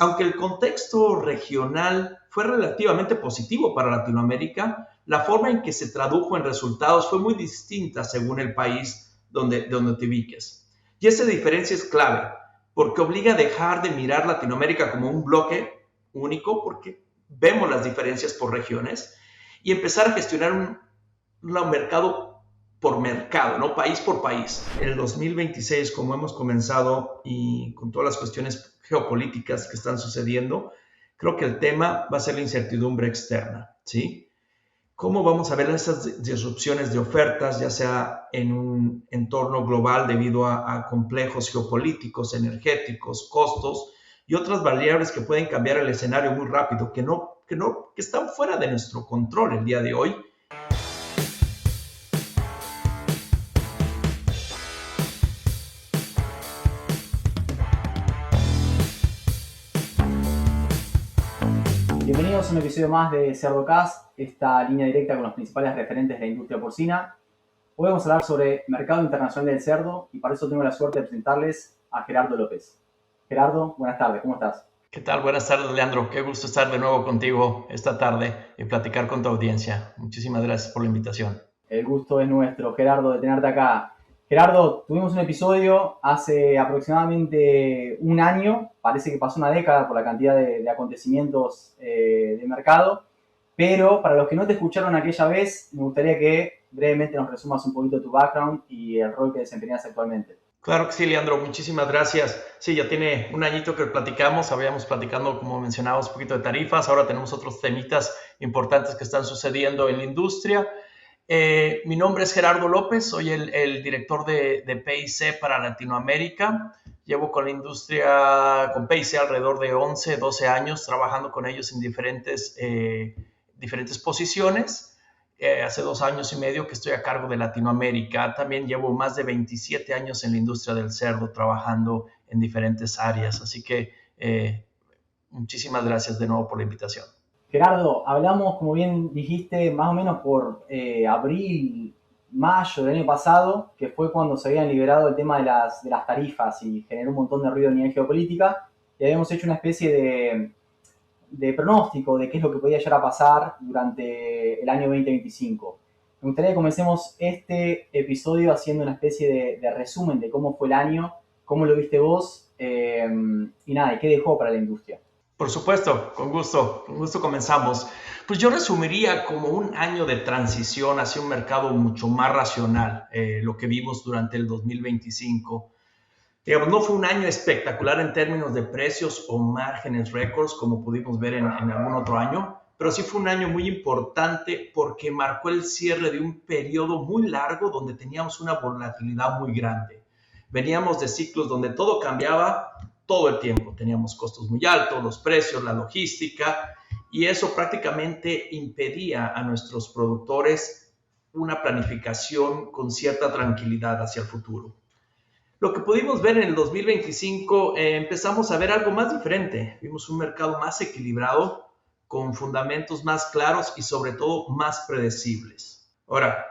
aunque el contexto regional fue relativamente positivo para Latinoamérica, la forma en que se tradujo en resultados fue muy distinta según el país donde te ubiques. Y esa diferencia es clave, porque obliga a dejar de mirar Latinoamérica como un bloque único, porque vemos las diferencias por regiones, y empezar a gestionar un mercado por mercado, ¿no? País por país. En el 2026, como hemos comenzado y con todas las cuestiones geopolíticas que están sucediendo, creo que el tema va a ser la incertidumbre externa, ¿sí? ¿Cómo vamos a ver esas disrupciones de ofertas, ya sea en un entorno global debido a complejos geopolíticos, energéticos, costos y otras variables que pueden cambiar el escenario muy rápido, que están fuera de nuestro control el día de hoy? Bienvenidos a un episodio más de CerdoCast, esta línea directa con los principales referentes de la industria porcina. Hoy vamos a hablar sobre mercado internacional del cerdo y para eso tengo la suerte de presentarles a Gerardo López. Gerardo, buenas tardes, ¿cómo estás? ¿Qué tal? Buenas tardes, Leandro. Qué gusto estar de nuevo contigo esta tarde y platicar con tu audiencia. Muchísimas gracias por la invitación. El gusto es nuestro, Gerardo, de tenerte acá. Gerardo, tuvimos un episodio hace aproximadamente un año, parece que pasó una década por la cantidad de acontecimientos de mercado, pero para los que no te escucharon aquella vez, me gustaría que brevemente nos resumas un poquito tu background y el rol que desempeñas actualmente. Claro que sí, Leandro, muchísimas gracias. Sí, ya tiene un añito que platicamos, habíamos platicando, como mencionabas, un poquito de tarifas, ahora tenemos otros temitas importantes que están sucediendo en la industria. Mi nombre es Gerardo López, soy el director de PIC para Latinoamérica. Llevo con la industria, con PIC alrededor de 11, 12 años, trabajando con ellos en diferentes posiciones. Hace 2 años y medio que estoy a cargo de Latinoamérica. También llevo más de 27 años en la industria del cerdo, trabajando en diferentes áreas. Así que muchísimas gracias de nuevo por la invitación. Gerardo, hablamos, como bien dijiste, más o menos por abril, mayo del año pasado, que fue cuando se habían liberado el tema de las tarifas y generó un montón de ruido a nivel geopolítica, y habíamos hecho una especie de pronóstico de qué es lo que podía llegar a pasar durante el año 2025. Me gustaría que comencemos este episodio haciendo una especie de resumen de cómo fue el año, cómo lo viste vos, y nada, y qué dejó para la industria. Por supuesto, con gusto comenzamos. Pues yo resumiría como un año de transición hacia un mercado mucho más racional, lo que vimos durante el 2025. Digamos, no fue un año espectacular en términos de precios o márgenes récords, como pudimos ver en algún otro año, pero sí fue un año muy importante porque marcó el cierre de un periodo muy largo donde teníamos una volatilidad muy grande. Veníamos de ciclos donde todo cambiaba todo el tiempo. Teníamos costos muy altos, los precios, la logística, y eso prácticamente impedía a nuestros productores una planificación con cierta tranquilidad hacia el futuro. Lo que pudimos ver en el 2025, empezamos a ver algo más diferente. Vimos un mercado más equilibrado, con fundamentos más claros y sobre todo más predecibles. Ahora,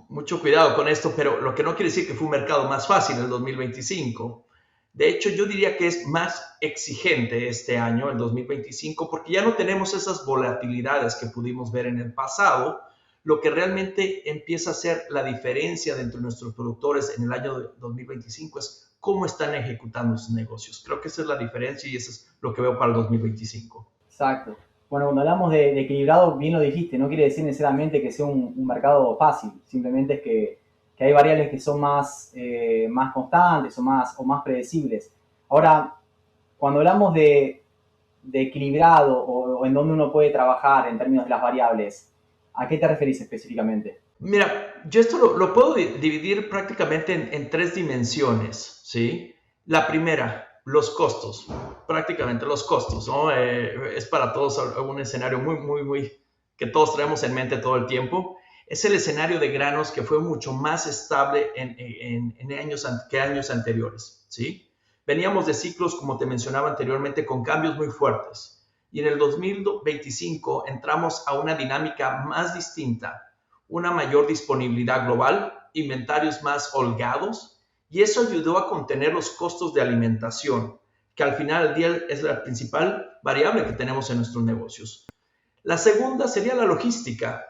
mucho cuidado con esto, pero lo que no quiere decir que fue un mercado más fácil en el 2025. De hecho, yo diría que es más exigente este año, el 2025, porque ya no tenemos esas volatilidades que pudimos ver en el pasado. Lo que realmente empieza a ser la diferencia dentro de nuestros productores en el año 2025 es cómo están ejecutando sus negocios. Creo que esa es la diferencia y eso es lo que veo para el 2025. Exacto. Bueno, cuando hablamos de equilibrado, bien lo dijiste, no quiere decir necesariamente que sea un mercado fácil, simplemente es que hay variables que son más constantes o más predecibles. Ahora, cuando hablamos de equilibrado o en dónde uno puede trabajar en términos de las variables, ¿a qué te referís específicamente? Mira, yo esto lo puedo dividir prácticamente en 3 dimensiones, ¿sí? La primera, los costos, prácticamente los costos, ¿no? Es para todos un escenario muy que todos traemos en mente todo el tiempo. Es el escenario de granos que fue mucho más estable en años anteriores, ¿sí? Veníamos de ciclos, como te mencionaba anteriormente, con cambios muy fuertes. Y en el 2025 entramos a una dinámica más distinta, una mayor disponibilidad global, inventarios más holgados, y eso ayudó a contener los costos de alimentación, que al final del día es la principal variable que tenemos en nuestros negocios. La segunda sería la logística.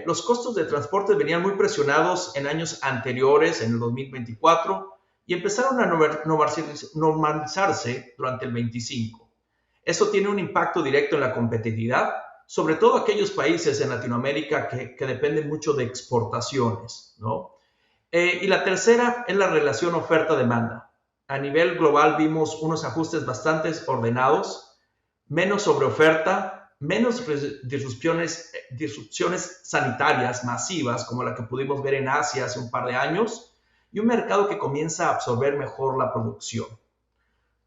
Los costos de transporte venían muy presionados en años anteriores, en el 2024, y empezaron a normalizarse durante el 25. Eso tiene un impacto directo en la competitividad, sobre todo aquellos países en Latinoamérica que dependen mucho de exportaciones, ¿no? Y la tercera es la relación oferta-demanda. A nivel global vimos unos ajustes bastante ordenados, menos sobreoferta, menos disrupciones sanitarias masivas como la que pudimos ver en Asia hace un par de años y un mercado que comienza a absorber mejor la producción.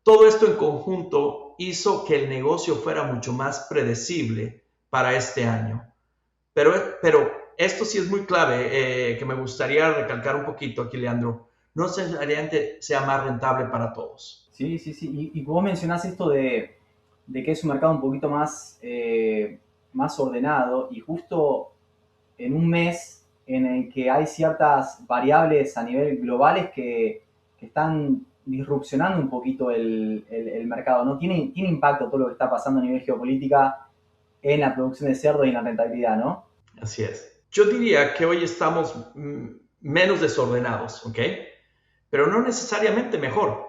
Todo esto en conjunto hizo que el negocio fuera mucho más predecible para este año. Pero esto sí es muy clave, que me gustaría recalcar un poquito aquí, Leandro. No necesariamente sea más rentable para todos. Sí, sí, sí. Y vos mencionás esto de que es un mercado un poquito más ordenado y justo en un mes en el que hay ciertas variables a nivel globales que están disrupcionando un poquito el mercado, ¿no? Tiene impacto todo lo que está pasando a nivel geopolítica en la producción de cerdo y en la rentabilidad, ¿no? Así es. Yo diría que hoy estamos menos desordenados, ¿ok? Pero no necesariamente mejor.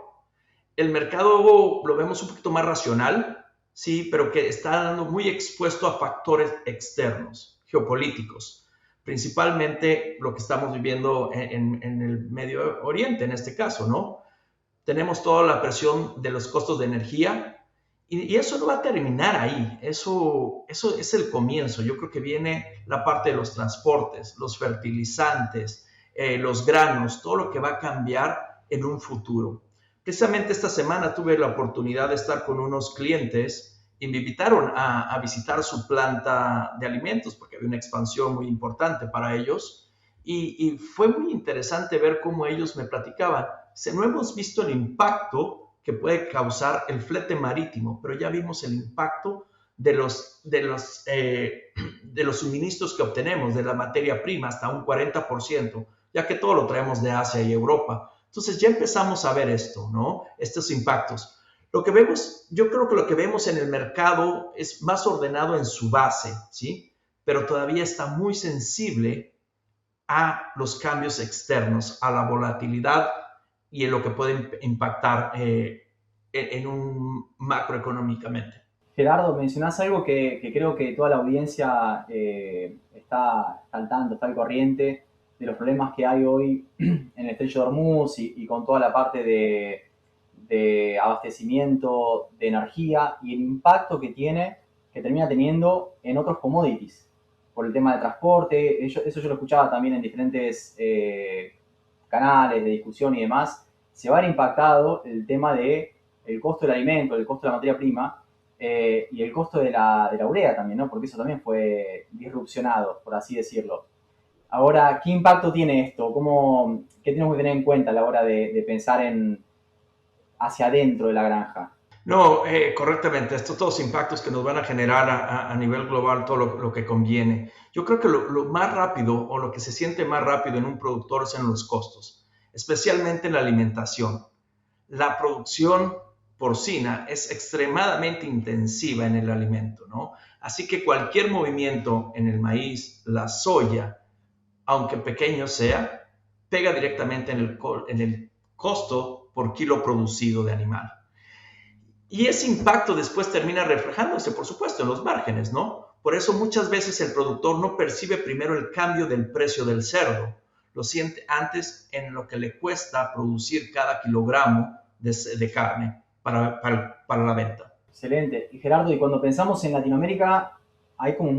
El mercado lo vemos un poquito más racional, sí, pero que está dando muy expuesto a factores externos, geopolíticos, principalmente lo que estamos viviendo en el Medio Oriente, en este caso, ¿no? Tenemos toda la presión de los costos de energía y eso no va a terminar ahí, eso es el comienzo. Yo creo que viene la parte de los transportes, los fertilizantes, los granos, todo lo que va a cambiar en un futuro. Precisamente esta semana tuve la oportunidad de estar con unos clientes y me invitaron a visitar su planta de alimentos porque había una expansión muy importante para ellos y fue muy interesante ver cómo ellos me platicaban. No hemos visto el impacto que puede causar el flete marítimo, pero ya vimos el impacto de los suministros que obtenemos, de la materia prima, hasta un 40%, ya que todo lo traemos de Asia y Europa. Entonces ya empezamos a ver esto, ¿no? Estos impactos. Lo que vemos, yo creo que lo que vemos en el mercado es más ordenado en su base, ¿sí? Pero todavía está muy sensible a los cambios externos, a la volatilidad y en lo que puede impactar en un macroeconómicamente. Gerardo, mencionás algo que creo que toda la audiencia está al tanto, está al corriente de los problemas que hay hoy en el estrecho de Hormuz y con toda la parte de abastecimiento de energía y el impacto que termina teniendo en otros commodities por el tema de transporte. Eso yo lo escuchaba también en diferentes canales de discusión y demás. Se va a ver impactado el tema de el costo del alimento, el costo de la materia prima y el costo de la urea también, ¿no? Porque eso también fue disrupcionado, por así decirlo. Ahora, ¿qué impacto tiene esto? ¿Qué tenemos que tener en cuenta a la hora de pensar hacia adentro de la granja? No, correctamente. Estos todos impactos que nos van a generar a nivel global, todo lo que conviene. Yo creo que lo más rápido o lo que se siente más rápido en un productor son los costos, especialmente en la alimentación. La producción porcina es extremadamente intensiva en el alimento, ¿no? Así que cualquier movimiento en el maíz, la soya, aunque pequeño sea, pega directamente en el costo por kilo producido de animal. Y ese impacto después termina reflejándose, por supuesto, en los márgenes, ¿no? Por eso muchas veces el productor no percibe primero el cambio del precio del cerdo, lo siente antes en lo que le cuesta producir cada kilogramo de carne para la venta. Excelente. Y Gerardo, y cuando pensamos en Latinoamérica, hay como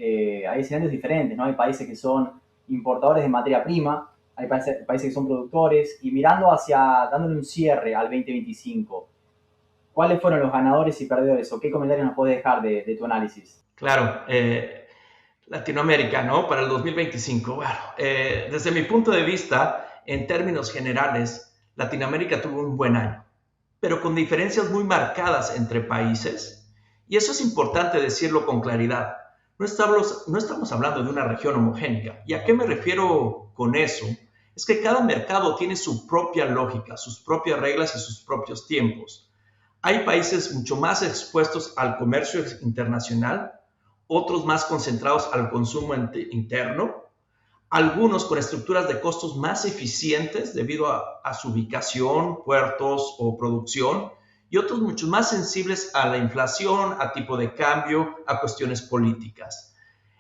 hay escenarios diferentes, ¿no? Hay países que son importadores de materia prima, hay países que son productores, y dándole un cierre al 2025, ¿cuáles fueron los ganadores y perdedores? ¿O qué comentarios nos puedes dejar de tu análisis? Claro, Latinoamérica, ¿no? Para el 2025. Bueno, desde mi punto de vista, en términos generales, Latinoamérica tuvo un buen año, pero con diferencias muy marcadas entre países. Y eso es importante decirlo con claridad. No estamos hablando de una región homogénica. ¿Y a qué me refiero con eso? es que cada mercado tiene su propia lógica, sus propias reglas y sus propios tiempos. Hay países mucho más expuestos al comercio internacional, otros más concentrados al consumo interno, algunos con estructuras de costos más eficientes debido a su ubicación, puertos o producción, y otros mucho más sensibles a la inflación, a tipo de cambio, a cuestiones políticas.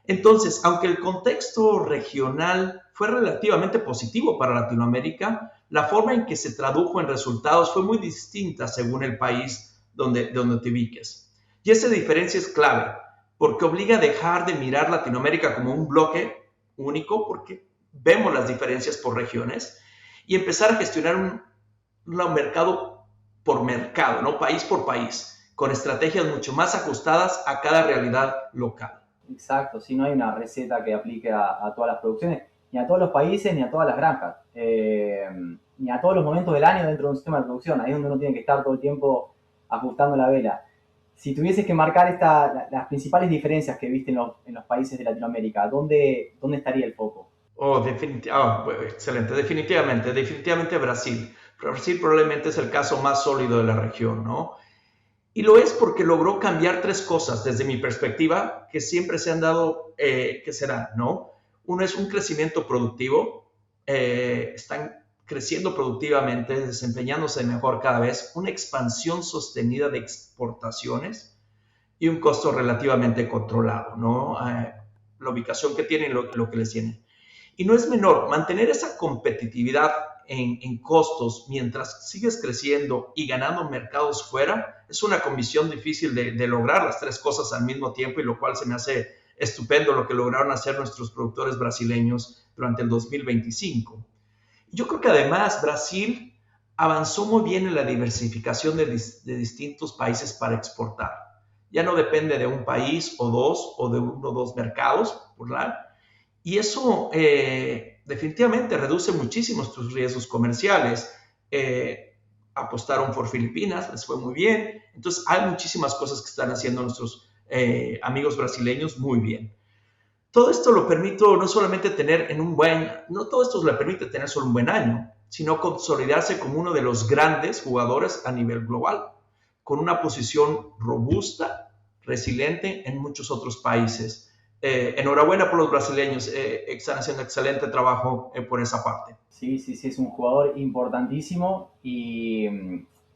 Entonces, aunque el contexto regional fue relativamente positivo para Latinoamérica, la forma en que se tradujo en resultados fue muy distinta según el país donde te ubiques. Y esa diferencia es clave, porque obliga a dejar de mirar Latinoamérica como un bloque único, porque vemos las diferencias por regiones, y empezar a gestionar un mercado por mercado, ¿no? País por país, con estrategias mucho más ajustadas a cada realidad local. Exacto, si no hay una receta que aplique a todas las producciones, ni a todos los países, ni a todas las granjas, ni a todos los momentos del año dentro de un sistema de producción. Ahí es donde uno tiene que estar todo el tiempo ajustando la vela. Si tuvieses que marcar las principales diferencias que viste en los países de Latinoamérica, ¿dónde estaría el foco? Excelente, definitivamente Brasil. Brasil probablemente es el caso más sólido de la región, ¿no? Y lo es porque logró cambiar tres cosas desde mi perspectiva que siempre se han dado, que serán, ¿no? Uno es un crecimiento productivo, están creciendo productivamente, desempeñándose mejor cada vez, una expansión sostenida de exportaciones y un costo relativamente controlado, ¿no? La ubicación que tienen, lo que les tienen. Y no es menor, mantener esa competitividad en costos mientras sigues creciendo y ganando mercados fuera, es una comisión difícil de lograr las tres cosas al mismo tiempo, y lo cual se me hace estupendo lo que lograron hacer nuestros productores brasileños durante el 2025. Yo creo que además Brasil avanzó muy bien en la diversificación de distintos países para exportar. Ya no depende de un país o dos, o de uno o dos mercados, ¿verdad? Y eso definitivamente reduce muchísimo tus riesgos comerciales. Apostaron por Filipinas, les fue muy bien. Entonces hay muchísimas cosas que están haciendo nuestros amigos brasileños muy bien. Todo esto lo permite no solamente tener no todo esto le permite tener solo un buen año, sino consolidarse como uno de los grandes jugadores a nivel global, con una posición robusta, resiliente en muchos otros países. Enhorabuena por los brasileños, están haciendo excelente trabajo por esa parte. Sí, es un jugador importantísimo y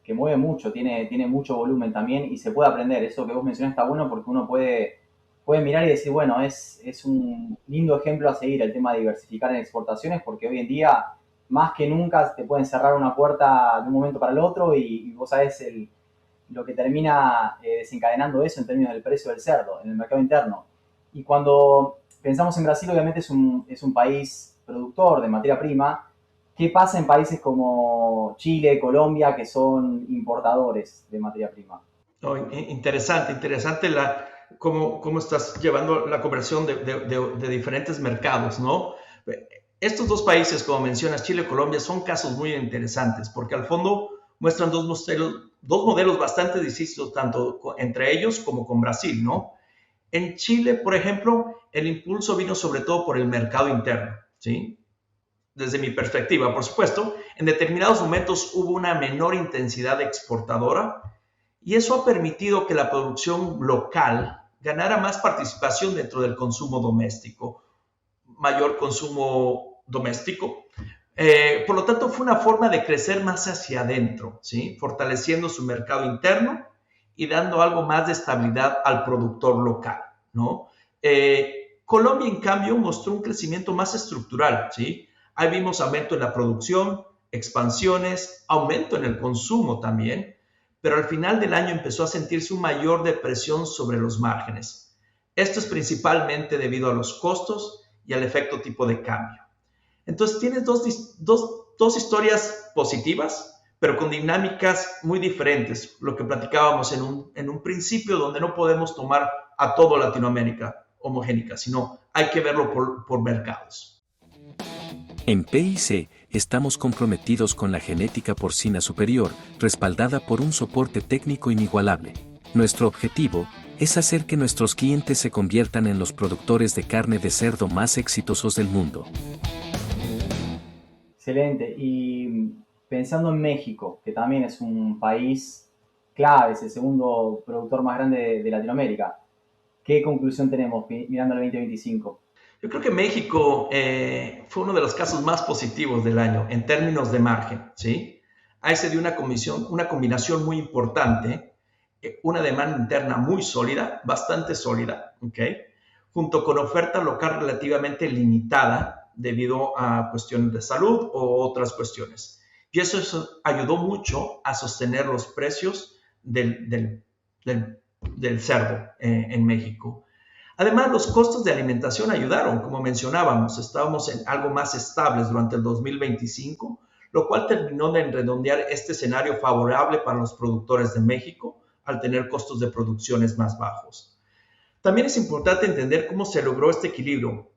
que mueve mucho, tiene mucho volumen también y se puede aprender. Eso que vos mencionás está bueno porque uno puede mirar y decir, bueno, es un lindo ejemplo a seguir el tema de diversificar en exportaciones, porque hoy en día, más que nunca, te pueden cerrar una puerta de un momento para el otro y vos sabés lo que termina desencadenando eso en términos del precio del cerdo en el mercado interno. Y cuando pensamos en Brasil, obviamente es un país productor de materia prima. ¿Qué pasa en países como Chile, Colombia, que son importadores de materia prima? Oh, interesante cómo estás llevando la conversión de diferentes mercados, ¿no? Estos dos países, como mencionas, Chile y Colombia, son casos muy interesantes porque al fondo muestran dos modelos bastante distintos, tanto entre ellos como con Brasil, ¿no? En Chile, por ejemplo, el impulso vino sobre todo por el mercado interno, ¿sí? Desde mi perspectiva, por supuesto, en determinados momentos hubo una menor intensidad exportadora y eso ha permitido que la producción local ganara más participación dentro del consumo doméstico, mayor consumo doméstico. Por lo tanto, fue una forma de crecer más hacia adentro, ¿sí? Fortaleciendo su mercado interno y dando algo más de estabilidad al productor local, ¿no? Colombia, en cambio, mostró un crecimiento más estructural, ¿sí? Ahí vimos aumento en la producción, expansiones, aumento en el consumo también, pero al final del año empezó a sentirse una mayor depresión sobre los márgenes. Esto es principalmente debido a los costos y al efecto tipo de cambio. Entonces tienes dos historias positivas, pero con dinámicas muy diferentes, lo que platicábamos en un principio, donde no podemos tomar a toda Latinoamérica homogénica, sino hay que verlo por mercados. En PIC estamos comprometidos con la genética porcina superior, respaldada por un soporte técnico inigualable. Nuestro objetivo es hacer que nuestros clientes se conviertan en los productores de carne de cerdo más exitosos del mundo. Excelente. Y pensando en México, que también es un país clave, es el segundo productor más grande de Latinoamérica, ¿qué conclusión tenemos mirando al 2025? Yo creo que México fue uno de los casos más positivos del año en términos de margen, ¿sí? Ahí se dio una combinación muy importante, una demanda interna muy sólida, bastante sólida, ¿ok? Junto con oferta local relativamente limitada debido a cuestiones de salud o otras cuestiones. Y eso ayudó mucho a sostener los precios del cerdo en México. Además, los costos de alimentación ayudaron, como mencionábamos, estábamos en algo más estables durante el 2025, lo cual terminó de redondear este escenario favorable para los productores de México al tener costos de producciones más bajos. También es importante entender cómo se logró este equilibrio.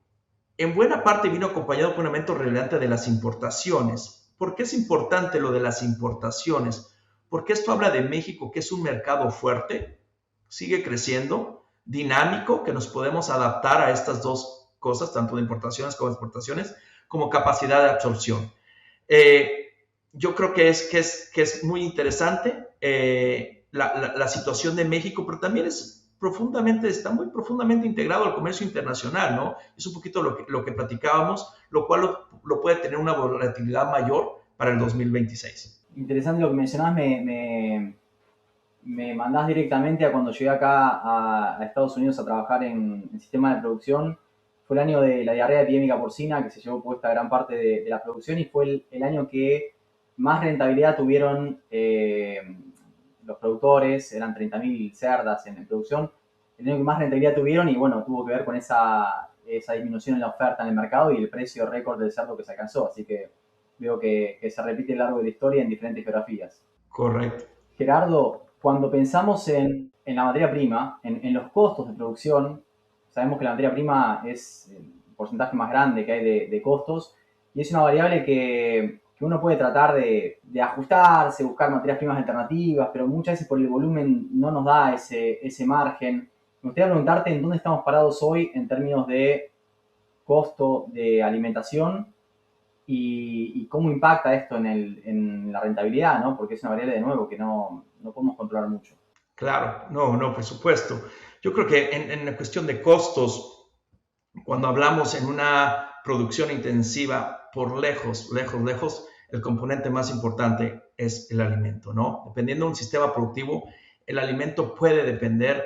En buena parte vino acompañado por un aumento relevante de las importaciones. ¿Por qué es importante lo de las importaciones? Porque esto habla de México, que es un mercado fuerte, sigue creciendo, dinámico, que nos podemos adaptar a estas dos cosas, tanto de importaciones como exportaciones, como capacidad de absorción. Yo creo que es muy interesante la situación de México, pero también está muy profundamente integrado al comercio internacional, ¿no? Es un poquito lo que platicábamos, lo cual lo puede tener una volatilidad mayor para el 2026. Interesante lo que mencionás, me mandás directamente a cuando llegué acá a Estados Unidos a trabajar en el sistema de producción. Fue el año de la diarrea epidémica porcina, que se llevó puesta gran parte de la producción, y fue el año que más rentabilidad tuvieron los productores, eran 30.000 cerdas en producción, el año que más rentabilidad tuvieron, y bueno, tuvo que ver con esa disminución en la oferta en el mercado y el precio récord del cerdo que se alcanzó. Así que veo que se repite a lo largo de la historia en diferentes geografías. Correcto. Gerardo, cuando pensamos en la materia prima, en los costos de producción, sabemos que la materia prima es el porcentaje más grande que hay de costos, y es una variable que uno puede tratar de ajustarse, buscar materias primas alternativas, pero muchas veces por el volumen no nos da ese margen. Me gustaría preguntarte en dónde estamos parados hoy en términos de costo de alimentación y cómo impacta esto en la rentabilidad, ¿no? Porque es una variable, de nuevo, que no podemos controlar mucho. Claro, no, por supuesto. Yo creo que en la cuestión de costos, cuando hablamos en una producción intensiva, por lejos, el componente más importante es el alimento, ¿no? Dependiendo de un sistema productivo, el alimento puede depender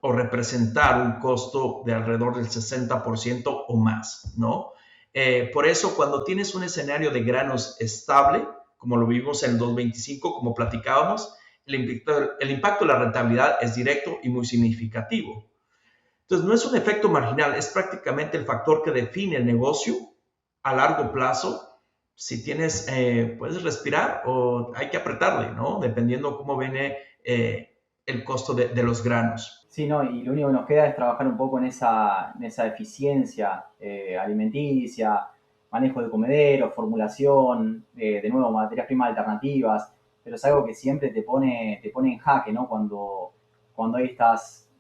o representar un costo de alrededor del 60% o más, ¿no? Por eso, cuando tienes un escenario de granos estable, como lo vimos en el 2025, como platicábamos, el impacto de la rentabilidad es directo y muy significativo. Entonces, no es un efecto marginal, es prácticamente el factor que define el negocio a largo plazo. Si tienes, puedes respirar o hay que apretarle, ¿no? Dependiendo cómo viene el costo de los granos. Sí, no, y lo único que nos queda es trabajar un poco en esa eficiencia alimenticia, manejo de comederos, formulación, de nuevo, materias primas alternativas, pero es algo que siempre te pone en jaque, ¿no? Cuando hay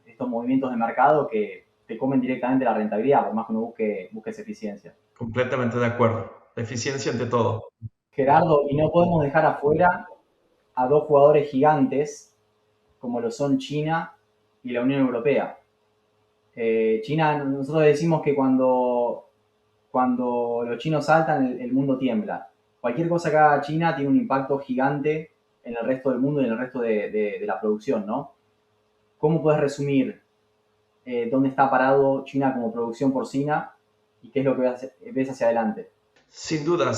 estos movimientos de mercado que te comen directamente la rentabilidad, por más que uno busque esa eficiencia. Completamente de acuerdo. La eficiencia ante todo. Gerardo, y no podemos dejar afuera a dos jugadores gigantes como lo son China y la Unión Europea. China, nosotros decimos que cuando los chinos saltan, el mundo tiembla. Cualquier cosa que haga China tiene un impacto gigante en el resto del mundo y en el resto de la producción, ¿no? ¿Cómo puedes resumir dónde está parado China como producción porcina y qué es lo que ves hacia adelante? Sin duda,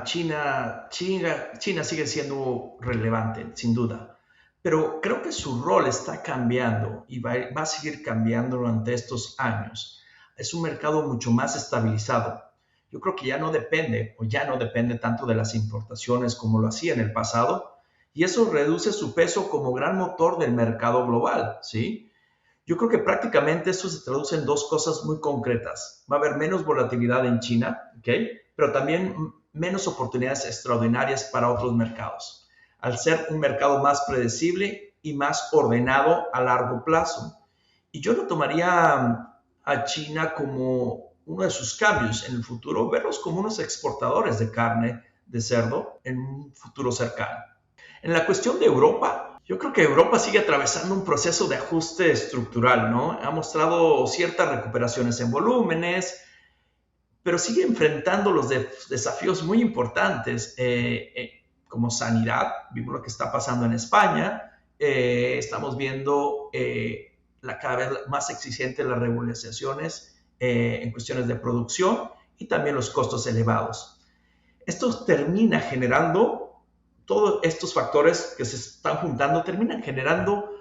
China sigue siendo relevante, sin duda. Pero creo que su rol está cambiando y va a seguir cambiando durante estos años. Es un mercado mucho más estabilizado. Yo creo que ya no depende tanto de las importaciones como lo hacía en el pasado, y eso reduce su peso como gran motor del mercado global, ¿sí? Yo creo que prácticamente esto se traduce en dos cosas muy concretas. Va a haber menos volatilidad en China, ¿ok? Pero también menos oportunidades extraordinarias para otros mercados, al ser un mercado más predecible y más ordenado a largo plazo. Y yo lo tomaría a China como uno de sus cambios en el futuro, verlos como unos exportadores de carne de cerdo en un futuro cercano. En la cuestión de Europa, yo creo que Europa sigue atravesando un proceso de ajuste estructural, ¿no? Ha mostrado ciertas recuperaciones en volúmenes, pero sigue enfrentando los desafíos muy importantes como sanidad. Vimos lo que está pasando en España. Estamos viendo cada vez más exigentes las regularizaciones en cuestiones de producción y también los costos elevados. Esto termina generando, todos estos factores que se están juntando, terminan generando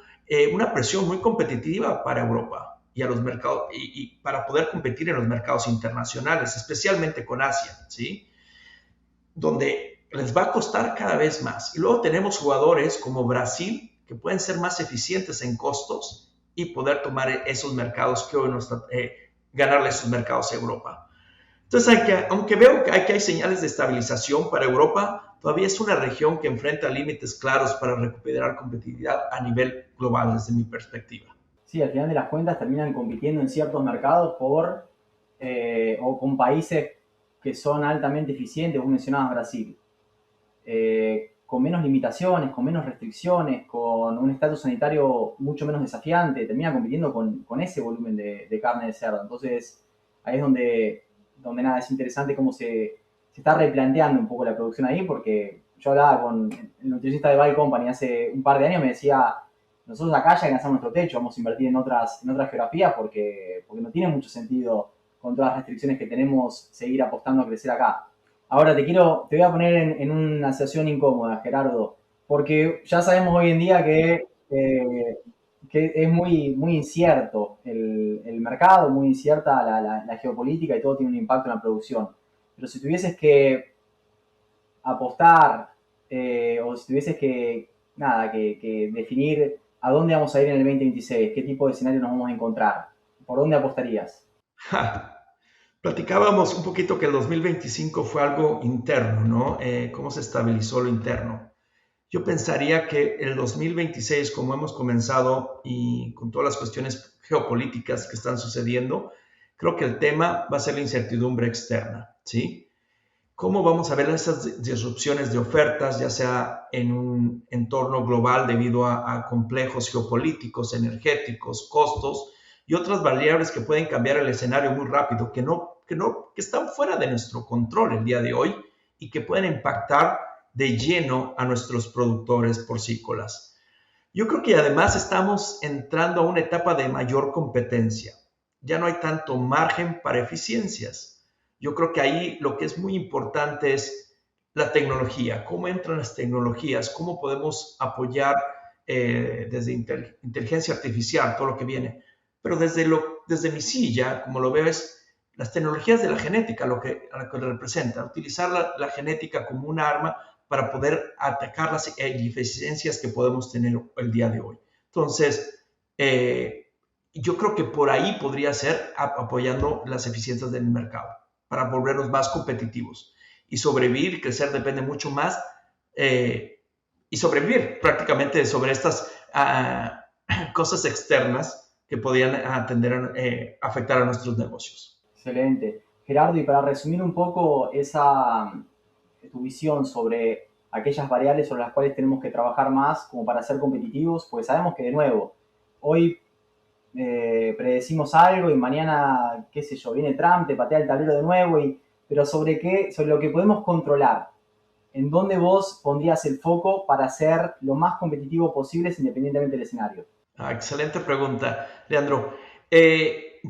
una presión muy competitiva para Europa y a los mercados y para poder competir en los mercados internacionales, especialmente con Asia, ¿sí? Donde les va a costar cada vez más. Y luego tenemos jugadores como Brasil que pueden ser más eficientes en costos y poder tomar esos mercados que hoy ganarle esos mercados a Europa. Entonces, aunque veo que hay señales de estabilización para Europa, todavía es una región que enfrenta límites claros para recuperar competitividad a nivel global desde mi perspectiva. Sí, al final de las cuentas terminan compitiendo en ciertos mercados o con países que son altamente eficientes. Vos mencionabas Brasil. Con menos limitaciones, con menos restricciones, con un estatus sanitario mucho menos desafiante, termina compitiendo con ese volumen de carne de cerdo. Entonces, ahí es donde nada, es interesante cómo se está replanteando un poco la producción ahí, porque yo hablaba con el nutricionista de Buy Company hace un par de años, me decía, nosotros acá ya alcanzamos nuestro techo, vamos a invertir en otras geografías porque no tiene mucho sentido con todas las restricciones que tenemos seguir apostando a crecer acá. Ahora te voy a poner en una situación incómoda, Gerardo, porque ya sabemos hoy en día que es muy incierto el mercado, muy incierta la geopolítica y todo tiene un impacto en la producción. Pero si tuvieses que apostar o si tuvieses que definir a dónde vamos a ir en el 2026, qué tipo de escenario nos vamos a encontrar, ¿por dónde apostarías? Platicábamos un poquito que el 2025 fue algo interno, ¿no? Cómo se estabilizó lo interno. Yo pensaría que el 2026, como hemos comenzado y con todas las cuestiones geopolíticas que están sucediendo, creo que el tema va a ser la incertidumbre externa, ¿sí? ¿Cómo vamos a ver esas disrupciones de ofertas, ya sea en un entorno global debido a complejos geopolíticos, energéticos, costos y otras variables que pueden cambiar el escenario muy rápido, que están fuera de nuestro control el día de hoy y que pueden impactar de lleno a nuestros productores porcícolas? Yo creo que además estamos entrando a una etapa de mayor competencia. Ya no hay tanto margen para eficiencias. Yo creo que ahí lo que es muy importante es la tecnología, cómo entran las tecnologías, cómo podemos apoyar desde inteligencia artificial, todo lo que viene. Pero desde mi silla, como lo veo, es las tecnologías de la genética, a lo que representa, utilizar la genética como un arma para poder atacar las ineficiencias que podemos tener el día de hoy. Entonces, yo creo que por ahí podría ser apoyando las eficiencias del mercado para volvernos más competitivos. Y sobrevivir y crecer depende mucho más y sobrevivir prácticamente sobre estas cosas externas que podrían afectar a nuestros negocios. Excelente. Gerardo, y para resumir un poco tu visión sobre aquellas variables sobre las cuales tenemos que trabajar más como para ser competitivos, pues sabemos que de nuevo, hoy predecimos algo y mañana, qué sé yo, viene Trump, te patea el tablero de nuevo, pero sobre lo que podemos controlar, ¿en dónde vos pondrías el foco para ser lo más competitivo posible independientemente del escenario? Excelente pregunta, Leandro.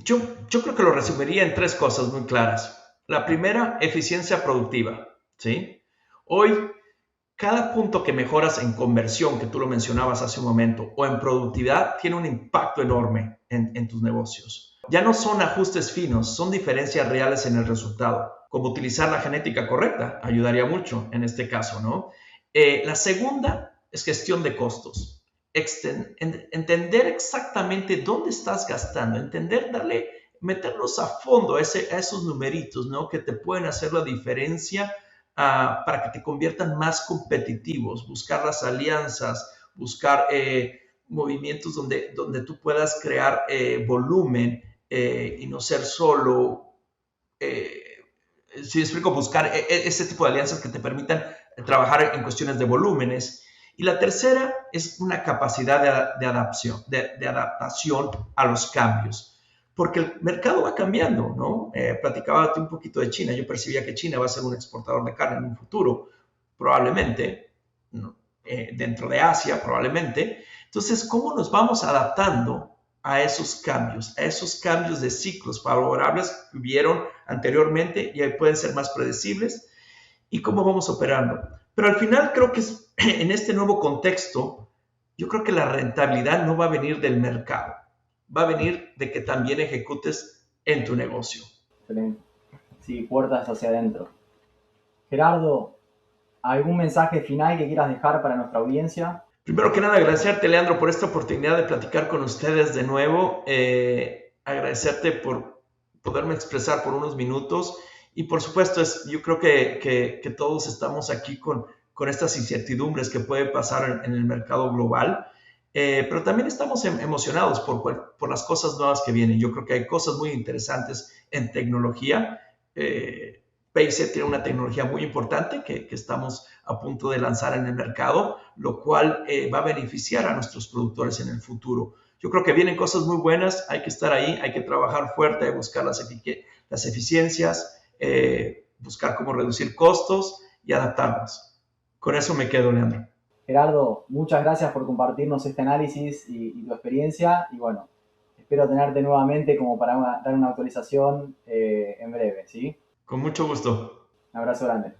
Yo creo que lo resumiría en tres cosas muy claras. La primera, eficiencia productiva, ¿sí? Hoy, cada punto que mejoras en conversión, que tú lo mencionabas hace un momento, o en productividad, tiene un impacto enorme en tus negocios. Ya no son ajustes finos, son diferencias reales en el resultado. Como utilizar la genética correcta ayudaría mucho en este caso, ¿no? La segunda es gestión de costos. Entender exactamente dónde estás gastando, meterlos a fondo a esos numeritos, ¿no? Que te pueden hacer la diferencia para que te conviertan más competitivos, buscar las alianzas, buscar movimientos donde tú puedas crear volumen y no ser solo si explico, buscar ese tipo de alianzas que te permitan trabajar en cuestiones de volúmenes. Y la tercera es una capacidad de adaptación a los cambios, porque el mercado va cambiando, ¿no? Platicaba un poquito de China, yo percibía que China va a ser un exportador de carne en un futuro, probablemente, ¿no? Dentro de Asia, probablemente. Entonces, ¿cómo nos vamos adaptando a esos cambios de ciclos favorables que hubieron anteriormente y pueden ser más predecibles? ¿Y cómo vamos operando? Pero al final creo que en este nuevo contexto, yo creo que la rentabilidad no va a venir del mercado, va a venir de que también ejecutes en tu negocio. Excelente. Sí, puertas hacia adentro. Gerardo, ¿algún mensaje final que quieras dejar para nuestra audiencia? Primero que nada, agradecerte, Leandro, por esta oportunidad de platicar con ustedes de nuevo. Agradecerte por poderme expresar por unos minutos. Y por supuesto, yo creo que todos estamos aquí con estas incertidumbres que puede pasar en el mercado global. Pero también estamos emocionados por las cosas nuevas que vienen. Yo creo que hay cosas muy interesantes en tecnología. PayZ tiene una tecnología muy importante que estamos a punto de lanzar en el mercado, lo cual va a beneficiar a nuestros productores en el futuro. Yo creo que vienen cosas muy buenas, hay que estar ahí, hay que trabajar fuerte, hay que buscar las eficiencias, buscar cómo reducir costos y adaptarnos. Con eso me quedo, Leandro. Gerardo, muchas gracias por compartirnos este análisis y tu experiencia. Y bueno, espero tenerte nuevamente como para dar una actualización en breve, ¿sí? Con mucho gusto. Un abrazo grande.